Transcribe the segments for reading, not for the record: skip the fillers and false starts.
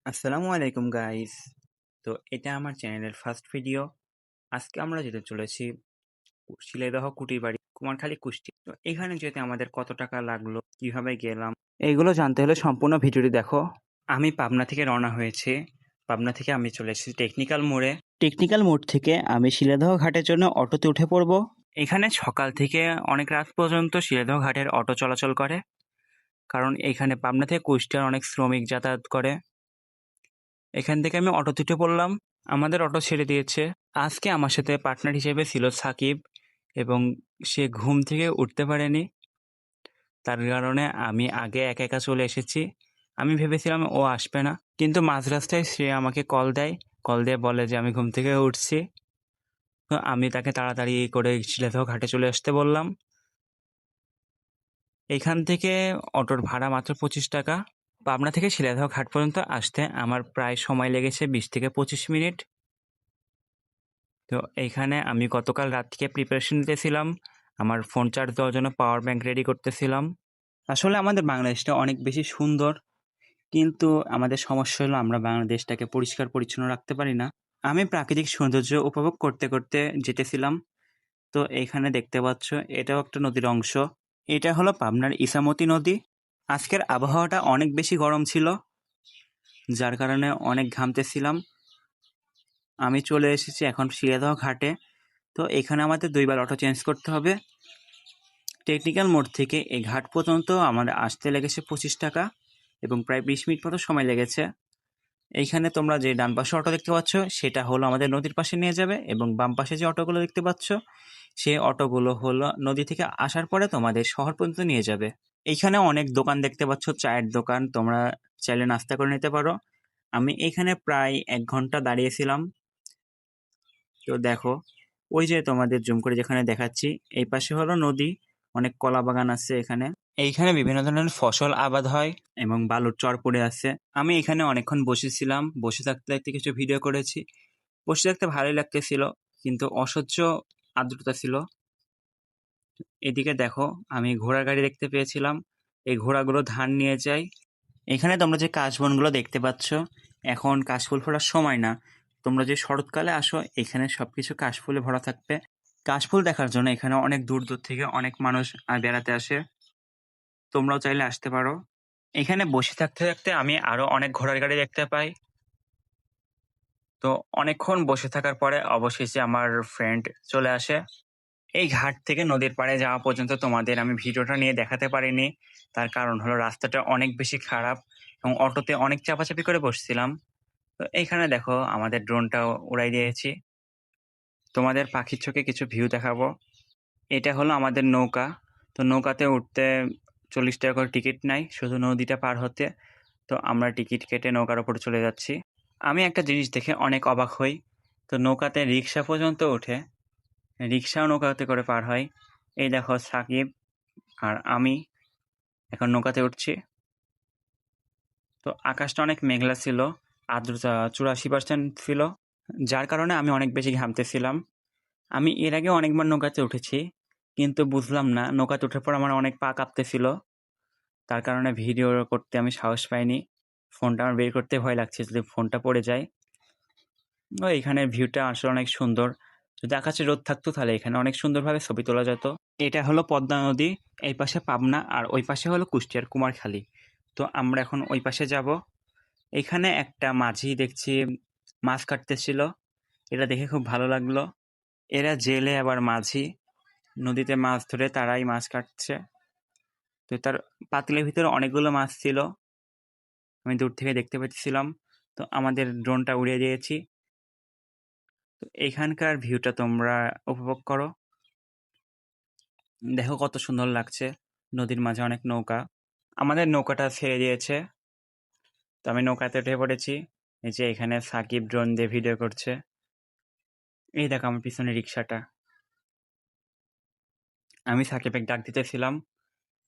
আসসালামু আলাইকুম গাইস। তো এটা আমার চ্যানেলের ফার্স্ট ভিডিও। আজকে আমরা যেতে চলেছি শিলেদহ কুটির বাড়ি, কুমারখালী, কুষ্টি। তো এখানে যেতে আমাদের কত টাকা লাগলো, কিভাবে গেলাম, এইগুলো জানতে হলে সম্পূর্ণ ভিডিওটি দেখো। আমি পাবনা থেকে রওনা হয়েছে। পাবনা থেকে আমি চলে এসেছি টেকনিক্যাল মোড়ে। টেকনিক্যাল মোড় থেকে আমি শিলেদহ ঘাটের জন্য অটোতে উঠে পড়ব। এখানে সকাল থেকে অনেক রাত পর্যন্ত শিলেদহ ঘাটের অটো চলাচল করে, কারণ এখানে পাবনা থেকে কুষ্টিয়ার অনেক শ্রমিক যাতায়াত করে। এখান থেকে আমি অটোতে উঠে পড়লাম। আমাদের অটো ছেড়ে দিয়েছে। আজকে আমার সাথে পার্টনার হিসেবে ছিল সাকিব, এবং সে ঘুম থেকে উঠতে পারেনি। তার কারণে আমি আগে একা একা চলে এসেছি। আমি ভেবেছিলাম ও আসবে না, কিন্তু মাঝ রাস্তায় সে আমাকে কল দেয়। কল দিয়ে বলে যে আমি ঘুম থেকে উঠছি। তো আমি তাকে তাড়াতাড়ি করে শিলাদহ ঘাটে চলে আসতে বললাম। এখান থেকে অটোর ভাড়া মাত্র 25 টাকা। পাবনা থেকে শিলাদহ ঘাট পর্যন্ত আসতে আমার প্রায় সময় লেগেছে 20 থেকে 25 মিনিট। তো এইখানে আমি গতকাল রাত থেকে প্রিপারেশন নিতেছিলাম, আমার ফোন চার্জ দেওয়ার জন্য পাওয়ার ব্যাংক রেডি করতেছিলাম। আসলে আমাদের বাংলাদেশটা অনেক বেশি সুন্দর, কিন্তু আমাদের সমস্যা হলো আমরা বাংলাদেশটাকে পরিষ্কার পরিচ্ছন্ন রাখতে পারি না। আমি প্রাকৃতিক সৌন্দর্য উপভোগ করতে করতে যেতেছিলাম। তো এইখানে দেখতে পাচ্ছ, এটাও একটা নদীর অংশ। এটা হলো পাবনার ইসামতি নদী। আজকের আবহাওয়াটা অনেক বেশি গরম ছিল, যার কারণে অনেক ঘামতেছিলাম। আমি চলে এসেছি এখন শিয়ালদহ ঘাটে। তো এখানে আমাদের 2বার অটো চেঞ্জ করতে হবে। টেকনিক্যাল মোড় থেকে এই ঘাট পর্যন্ত আমাদের আসতে লেগেছে 25 টাকা, এবং প্রায় 20 মিনিট মতো সময় লেগেছে। এইখানে তোমরা যে ডান পাশে অটো দেখতে পাচ্ছ, সেটা হলো আমাদের নদীর পাশে নিয়ে যাবে, এবং বাম পাশে যে অটোগুলো দেখতে পাচ্ছ, সেই অটোগুলো হলো নদী থেকে আসার পরে তোমাদের শহর পর্যন্ত নিয়ে যাবে। এইখানে অনেক দোকান দেখতে পাচ্ছ, চায়ের দোকান, তোমরা চাইলে নাস্তা করে নিতে পারো। আমি এইখানে প্রায় 1 ঘন্টা দাঁড়িয়েছিলাম। তো দেখো, ওই যে তোমাদের জুম করে যেখানে দেখাচ্ছি, এই পাশে হলো নদী, অনেক কলা বাগান আছে এখানে। এইখানে বিভিন্ন ধরনের ফসল আবাদ হয়, এবং বালুর চর পড়ে আছে। আমি এখানে অনেকক্ষণ বসেছিলাম, বসে থাকতে থাকতে কিছু ভিডিও করেছি। বসে থাকতে ভালোই লাগতেছিল, কিন্তু অসহ্য আর্দ্রতা ছিল। এদিকে দেখো, আমি ঘোড়ার গাড়ি দেখতে পেয়েছিলাম। এই ঘোড়াগুলো ধান নিয়ে যায়। এখানে তোমরা যে কাশবনগুলো দেখতে পাচ্ছ, এখন কাশফুল ফোটার সময় না। তোমরা যে শরৎকালে আসো, এখানে সবকিছু কাশফুলে ভরা থাকবে। কাশফুল দেখার জন্য এখানে অনেক দূর দূর থেকে অনেক মানুষ বেড়াতে আসে। তোমরাও চাইলে আসতে পারো। এখানে বসে থাকতে থাকতে আমি আরো অনেক ঘোড়ার গাড়ি দেখতে পাই। তো অনেকক্ষণ বসে থাকার পরে অবশেষে আমার ফ্রেন্ড চলে আসে। এই ঘাট থেকে নদীর পাড়ে যাওয়া পর্যন্ত তোমাদের আমি ভিডিওটা নিয়ে দেখাতে পারিনি। তার কারণ হলো রাস্তাটা অনেক বেশি খারাপ, এবং অটোতে অনেক চাপাচাপি করে বসছিলাম। তো এইখানে দেখো, আমাদের ড্রোনটাও উড়াই দিয়েছি। তোমাদের পাখির চোখে কিছু ভিউ দেখাবো। এটা হলো আমাদের নৌকা। তো নৌকাতে উঠতে 40 টাকা করে টিকিট নেয় শুধু নদীটা পার হতে। তো আমরা টিকিট কেটে নৌকার ওপর চলে যাচ্ছি। আমি একটা জিনিস দেখে অনেক অবাক হই। তো নৌকাতে রিক্সা পর্যন্ত ওঠে, রিক্সাও নৌকাতে করে পার হয়। এই দেখো, সাকিব আর আমি এখন নৌকাতে উঠছি। তো আকাশটা অনেক মেঘলা ছিল, আর্দ্রতা 84% ছিল, যার কারণে আমি অনেক বেশি ঘামতেছিলাম। আমি এর আগে অনেকবার নৌকাতে উঠেছি, কিন্তু বুঝলাম না, নৌকাতে ওঠার পর আমার অনেক পা কাঁপতেছিল। তার কারণে ভিডিও করতে আমি সাহস পাইনি। ফোনটা আমার বের করতে ভয় লাগছে যদি ফোনটা পড়ে যায়। ও, এখানের ভিউটা আসলে অনেক সুন্দর। যদি আকাশে রোদ থাকতো তাহলে এখানে অনেক সুন্দরভাবে ছবি তোলা যেত। এটা হলো পদ্মা নদী, এই পাশে পাবনা, আর ওই পাশে হলো কুষ্টিয়ার কুমারখালী। তো আমরা এখন ওই পাশে যাব। এখানে একটা মাঝি দেখছি মাছ কাটতেছিল, এটা দেখে খুব ভালো লাগলো। এরা জেলে আবার মাঝি, নদীতে মাছ ধরে তারাই মাছ কাটছে। তো তার পাতিলের ভিতরে অনেকগুলো মাছ ছিল, আমি দূর থেকে দেখতে পাচ্ছিলাম। তো আমাদের ড্রোনটা উড়িয়ে দিয়েছি। তো এখানকার ভিউটা তোমরা উপভোগ করো। দেখো কত সুন্দর লাগছে, নদীর মাঝে অনেক নৌকা। আমাদের নৌকাটা ছেড়ে দিয়েছে, তো আমি নৌকাতে উঠে পড়েছি। এই যে এখানে সাকিব ড্রোন দিয়ে ভিডিও করছে। এই দেখো আমার পিছনে রিক্সাটা। আমি সাকিবকে ডাক দিতেছিলাম,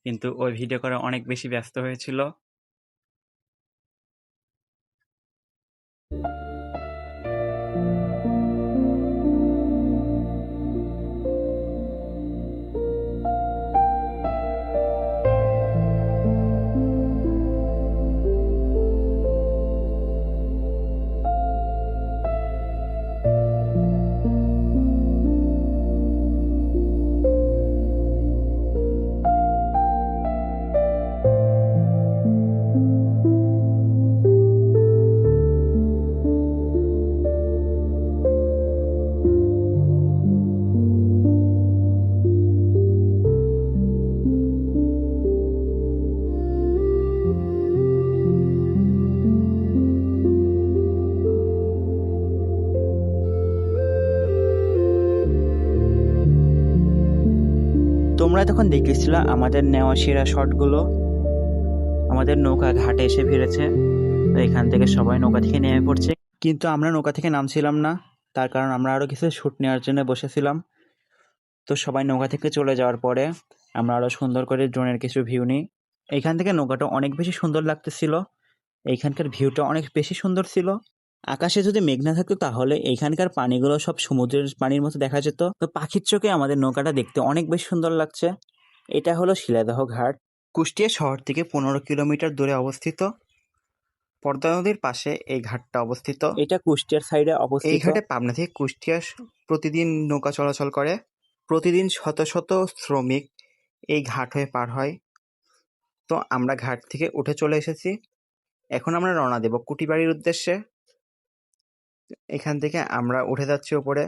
কিন্তু ওই ভিডিও করা অনেক বেশি ব্যস্ত হয়েছিল। তোমরা তখন দেখেছিলে আমাদের নেওয়া সেরা শটগুলো। আমাদের নৌকা ঘাটে এসে ফিরেছে, তো এখান থেকে সবাই নৌকা থেকে নেমে পড়ছে, কিন্তু আমরা নৌকা থেকে নামছিলাম না, তার কারণ আমরা আরও কিছু শ্যুট নেওয়ার জন্য বসেছিলাম। তো সবাই নৌকা থেকে চলে যাওয়ার পরে আমরা আরও সুন্দর করে ড্রোনের কিছু ভিউ নিই। এইখান থেকে নৌকাটা অনেক বেশি সুন্দর লাগতেছিল, এইখানকার ভিউটা অনেক বেশি সুন্দর ছিল। আকাশে যদি মেঘ না থাকতো তাহলে এইখানকার পানিগুলো সব সমুদ্রের পানির মতো দেখা যেত। তো পাখির চোখে আমাদের নৌকাটা দেখতে অনেক বেশি সুন্দর লাগছে। এটা হলো শিলাদহ ঘাট, কুষ্টিয়া শহর থেকে 15 কিলোমিটার দূরে অবস্থিত। পদ্মা নদীর পাশে এই ঘাটটা অবস্থিত। এটা কুষ্টিয়ার সাইডে অবস্থিত। এই ঘাটে পাবনা থেকে কুষ্টিয়া প্রতিদিন নৌকা চলাচল করে। প্রতিদিন শত শত শ্রমিক এই ঘাট হয়ে পার হয়। তো আমরা ঘাট থেকে উঠে চলে এসেছি, এখন আমরা রওনা দেব কুটিবাড়ির উদ্দেশ্যে। এখান থেকে আমরা উঠে যাচ্ছি ওপরে।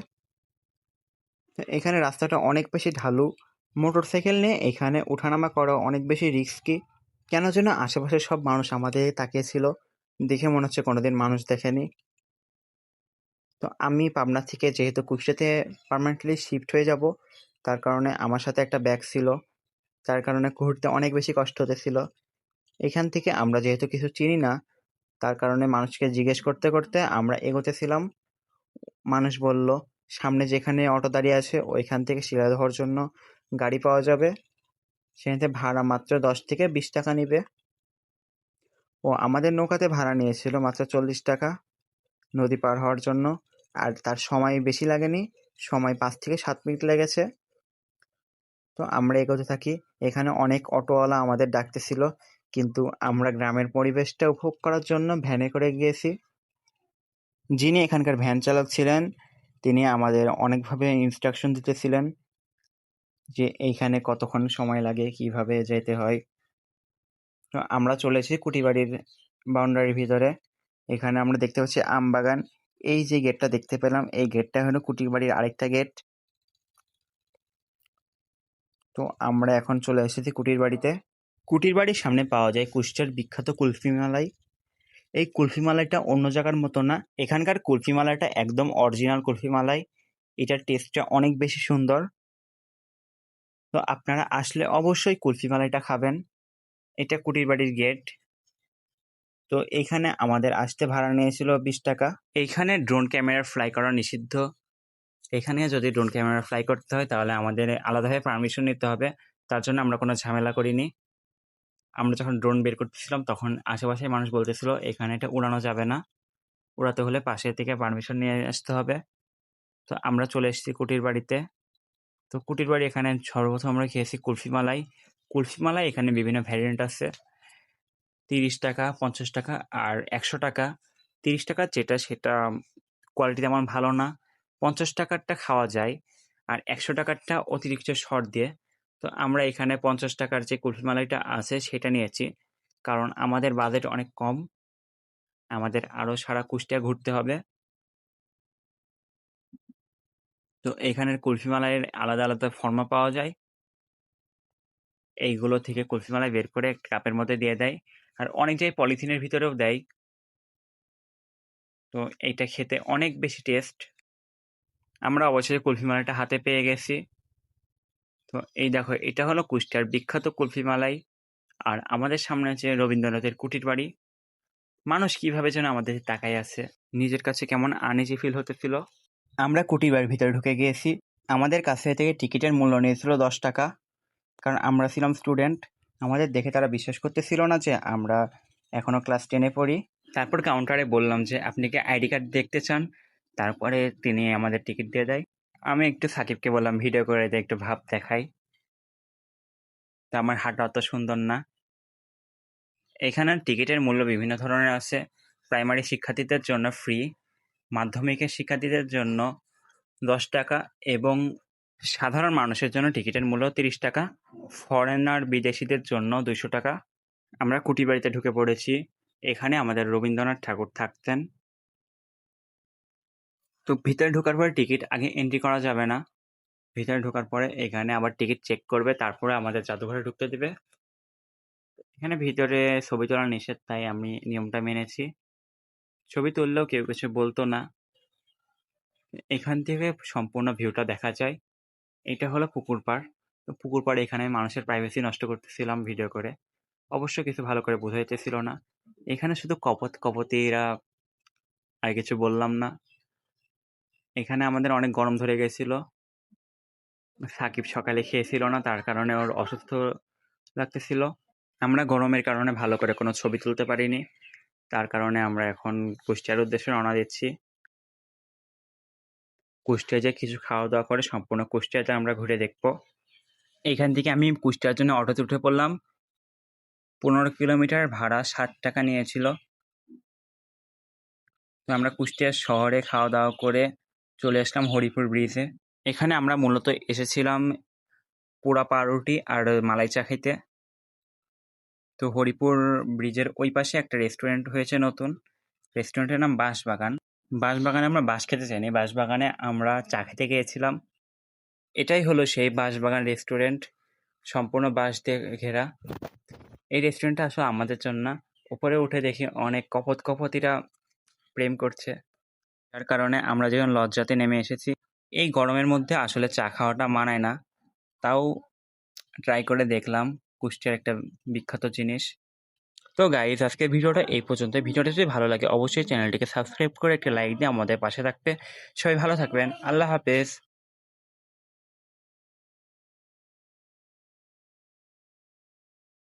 এখানে রাস্তাটা অনেক বেশি ঢালু, মোটরসাইকেল নিয়ে এখানে ওঠানামা করা অনেক বেশি রিস্কি। কেন যেন আশেপাশে সব মানুষ আমাদের তাকিয়েছিল, দেখে মনে হচ্ছে কোনোদিন মানুষ দেখেনি। তো আমি পাবনা থেকে যেহেতু কুষ্টিয়াতে পার্মানেন্টলি শিফট হয়ে যাব, তার কারণে আমার সাথে একটা ব্যাগ ছিল, তার কারণে ঘুরতে অনেক বেশি কষ্ট হতেছিল। এখান থেকে আমরা যেহেতু কিছু চিনি না, তার কারণে মানুষকে জিজ্ঞেস করতে করতে আমরা এগোতেছিলাম। মানুষ বলল সামনে যেখানে অটো দাঁড়িয়ে আছে ওইখান থেকে শিলাদহর জন্য গাড়ি পাওয়া যাবে, সেখানে ভাড়া মাত্র 10 থেকে 20 টাকা নিবে। ও আমাদের নৌকাতে ভাড়া নিয়েছিল মাত্র 40 টাকা নদী পার হওয়ার জন্য, আর তার সময় বেশি লাগেনি, সময় 5 থেকে 7 মিনিট লেগেছে। তো আমরা এগোতে থাকি। এখানে অনেক অটোওয়ালা আমাদের ডাকতেছিল, কিন্তু আমরা গ্রামের পরিবেশটা উপভোগ করার জন্য ভ্যানে করে গিয়েছি। যিনি এখানকার ভ্যান চালক ছিলেন তিনি আমাদের অনেকভাবে ইনস্ট্রাকশন দিতেছিলেন যে এইখানে কতক্ষণ সময় লাগে, কিভাবে যেতে হয়। তো আমরা চলে এসেছি কুটিবাড়ির বাউন্ডারির ভিতরে। এখানে আমরা দেখতে পাচ্ছি আম বাগান। এই যে গেটটা দেখতে পেলাম, এই গেটটা হলো কুটিবাড়ির আরেকটা গেট। তো আমরা এখন চলে এসেছি কুটির বাড়িতে। কুটির বাড়ির সামনে পাওয়া যায় কুষ্টিয়ার বিখ্যাত কুলফি মালাই। এই কুলফি মালাইটা অন্য জায়গার মতো না, এখানকার কুলফি মালাইটা একদম অরিজিনাল কুলফি মালাই। এটার টেস্টটা অনেক বেশি সুন্দর। তো আপনারা আসলে অবশ্যই কুলফি মালাইটা খাবেন। এটা কুটির বাড়ির গেট। তো এইখানে আমাদের আসতে ভাড়া নিয়েছিল 20 টাকা। এইখানে ড্রোন ক্যামেরা ফ্লাই করা নিষিদ্ধ। এখানে যদি ড্রোন ক্যামেরা ফ্লাই করতে হয় তাহলে আমাদের আলাদাভাবে পারমিশন নিতে হবে, তার জন্য আমরা কোনো ঝামেলা করিনি। আমরা যখন ড্রোন বের করতেছিলাম তখন আশেপাশে মানুষ বলতেছিল এখানে এটা উড়ানো যাবে না, উড়াতে হলে পাশে থেকে পারমিশন নিয়ে আসতে হবে। তো আমরা চলে এসেছি কুটির বাড়িতে। তো কুটির বাড়ি এখানে সর্বপ্রথম আমরা খেয়েছি কুলফি মালাই। কুলফি মালাই এখানে বিভিন্ন ভ্যারিয়েন্ট আছে, 30 টাকা, 50 টাকা আর 100 টাকা। 30 টাকার যেটা সেটা কোয়ালিটি তেমন ভালো না, 50 টাকারটা খাওয়া যায়, আর 100 টাকারটা অতিরিক্ত শর্ট দিয়ে। তো আমরা এখানে 50 টাকার যে কুলফি মালাইটা আছে সেটা নিয়েছি, কারণ আমাদের বাজেট অনেক কম, আমাদের আরও সারা কুষ্টিয়া ঘুরতে হবে। তো এখানের কুলফি মালাইয়ের আলাদা আলাদা ফর্মা পাওয়া যায়, এইগুলো থেকে কুলফি মালাই বের করে একটা কাপের মধ্যে দিয়ে দেয়, আর অনেক জায়গায় পলিথিনের ভিতরেও দেয়। তো এইটা খেতে অনেক বেশি টেস্ট। আমরা অবশেষে কুলফি মালাইটা হাতে পেয়ে গেছি। তো এই দেখো, এটা হলো কুষ্টিয়ার বিখ্যাত কুলফি মালাই। আর আমাদের সামনে আছে রবীন্দ্রনাথের কুটির বাড়ি। মানুষ কিভাবে যেন আমাদের তাকায় আছে, নিজের কাছে কেমন আনইজি ফিল হতেছিল। আমরা কুটির বাড়ির ভিতরে ঢুকে গিয়েছি। আমাদের কাছে থেকে টিকিটের মূল্য নিয়েছিল 10 টাকা, কারণ আমরা ছিলাম স্টুডেন্ট। আমাদের দেখে তারা বিশ্বাস করতেছিল না যে আমরা এখনো ক্লাস 10-এ পড়ি। তারপর কাউন্টারে বললাম যে আপনি কি আইডি কার্ড দেখতে চান, তারপরে তিনি আমাদের টিকিট দিয়ে দেয়। আমি একটু সাকিবকে বললাম ভিডিও করে দিয়ে একটু ভাব দেখাই, তো আমার হাঁটা অত সুন্দর না। এখানে টিকিটের মূল্য বিভিন্ন ধরনের আছে। প্রাইমারি শিক্ষার্থীদের জন্য ফ্রি, মাধ্যমিকের শিক্ষার্থীদের জন্য 10 টাকা, এবং সাধারণ মানুষের জন্য টিকিটের মূল্য 30 টাকা, ফরেনার বিদেশিদের জন্য 200 টাকা। আমরা কুটিবাড়িতে ঢুকে পড়েছি। এখানে আমাদের রবীন্দ্রনাথ ঠাকুর থাকতেন। তো ভিতরে ঢোকার পরে টিকিট আগে এন্ট্রি করা যাবে না, ভিতরে ঢোকার পরে এখানে আবার টিকিট চেক করবে, তারপরে আমাদের জাদুঘরে ঢুকতে দেবে। এখানে ভিতরে ছবি তোলা নিষেধ, তাই আমি নিয়মটা মেনেছি। ছবি তুললেও কেউ কিছু বলতো না। এখান থেকে সম্পূর্ণ ভিউটা দেখা যায়। এটা হলো পুকুর পাড়। তো পুকুর পাড়ে এখানে মানুষের প্রাইভেসি নষ্ট করতেছিলাম ভিডিও করে। অবশ্য কিছু ভালো করে বোঝাইতেছিল না। এখানে শুধু কপতিরা, আর কিছু বললাম না। এখানে আমাদের অনেক গরম ধরে গেছিল। সাকিব সকালে খেয়েছিল না, তার কারণে ওর অসুস্থ লাগতেছিল। আমরা গরমের কারণে ভালো করে কোনো ছবি তুলতে পারিনি, তার কারণে আমরা এখন কুষ্টিয়ার উদ্দেশ্যে রওনা দিচ্ছি। কুষ্টিয়ায় যে কিছু খাওয়া দাওয়া করে সম্পূর্ণ কুষ্টিয়াতে আমরা ঘুরে দেখব। এইখান থেকে আমি কুষ্টিয়ার জন্য অটোতে উঠে পড়লাম। 15 কিলোমিটার ভাড়া 60 টাকা নিয়েছিল। তো আমরা কুষ্টিয়া শহরে খাওয়া দাওয়া করে চলে আসলাম হরিপুর ব্রিজে। এখানে আমরা মূলত এসেছিলাম পোড়া পাউরুটি আর মালাই চা খাইতে। তো হরিপুর ব্রিজের ওই পাশে একটা রেস্টুরেন্ট হয়েছে নতুন, রেস্টুরেন্টের নাম বাঁশবাগান। বাঁশবাগানে আমরা বাঁশ খেতে চাইনি, বাঁশবাগানে আমরা চা খেতে গিয়েছিলাম। এটাই হলো সেই বাঁশবাগান রেস্টুরেন্ট, সম্পূর্ণ বাঁশ দিয়ে ঘেরা। এই রেস্টুরেন্টটা আসলে আমাদের জন্য না। উপরে উঠে দেখি অনেক কপতিরা প্রেম করছে, যার কারণে আমরা যখন লজ্জাতে নেমে এসেছি। এই গরমের মধ্যে আসলে চা খাওয়াটা মানায় না, তাও ট্রাই করে দেখলাম, কুষ্টিয়ার একটা বিখ্যাত জিনিস। তো গাইজ, আজকের ভিডিওটা এই পর্যন্ত। ভিডিওটা যদি ভালো লাগে অবশ্যই চ্যানেলটিকে সাবস্ক্রাইব করে একটা লাইক দিয়ে আমাদের পাশে থাকবে। সবাই ভালো থাকবেন, আল্লাহ হাফেজ।